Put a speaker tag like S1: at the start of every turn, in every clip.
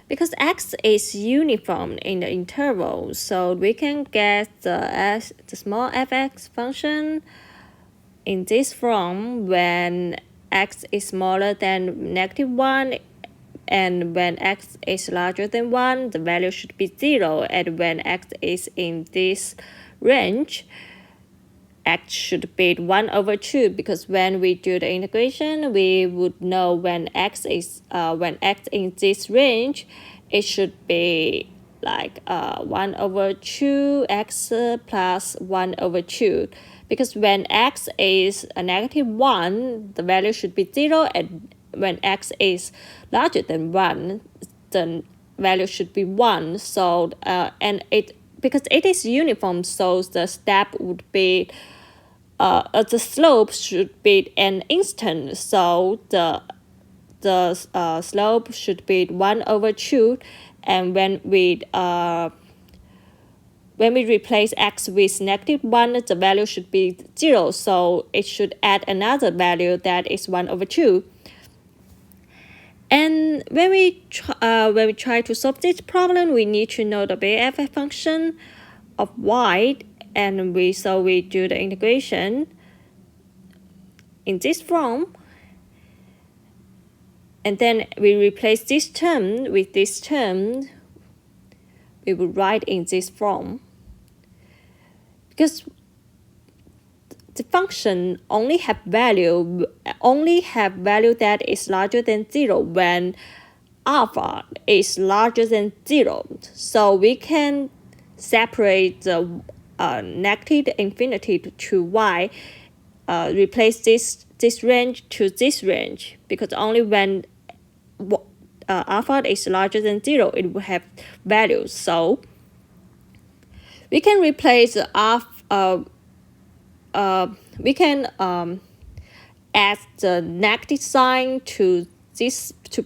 S1: Because x is uniform in the interval, so we can get the small fx function in this form when x is smaller than -1, and when x is larger than 1, the value should be 0, and when x is in this range, x should be 1 over 2, because when we do the integration, we would know when x in this range, it should be like 1 over 2x plus 1 over 2. Because when x is a -1, the value should be 0, and when x is larger than 1, the value should be 1. So because it is uniform, so the step would be the slope should be an instant, so the slope should be 1 over 2, and when we replace x with -1, the value should be 0, so it should add another value that is 1 over 2. And when we try to solve this problem, we need to know the BFF function of y, and we do the integration in this form, and then we replace this term with this term. We will write in this form, because the function only have value that is larger than 0 when alpha is larger than 0. So we can separate the negative infinity to y, replace this range to this range, because only when alpha is larger than 0, it will have values. So we can replace we can add the negative sign to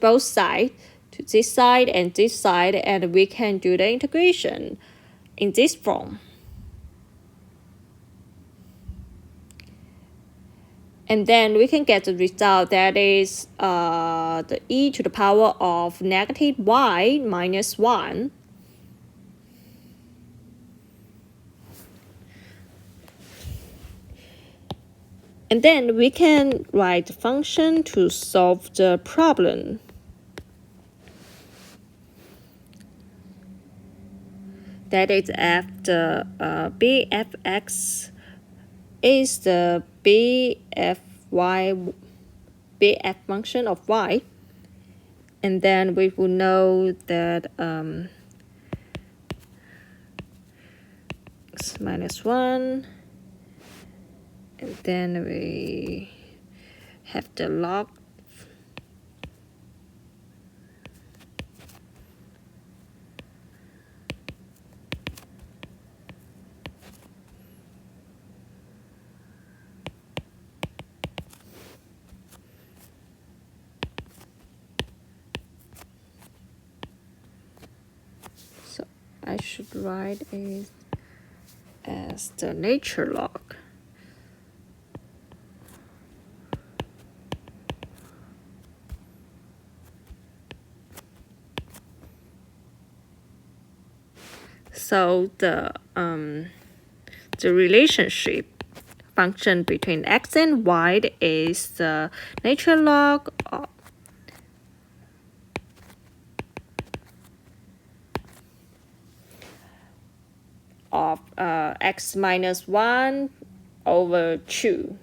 S1: both sides, to this side and this side, and we can do the integration in this form. And then we can get the result that is the e to the power of -y minus 1. And then we can write the function to solve the problem. That is f the bfx is the bf function of y, and then we will know that x minus 1, and then we have the log I should write it as the nature log. So the relationship function between x and y is the nature log of x minus 1 over 2.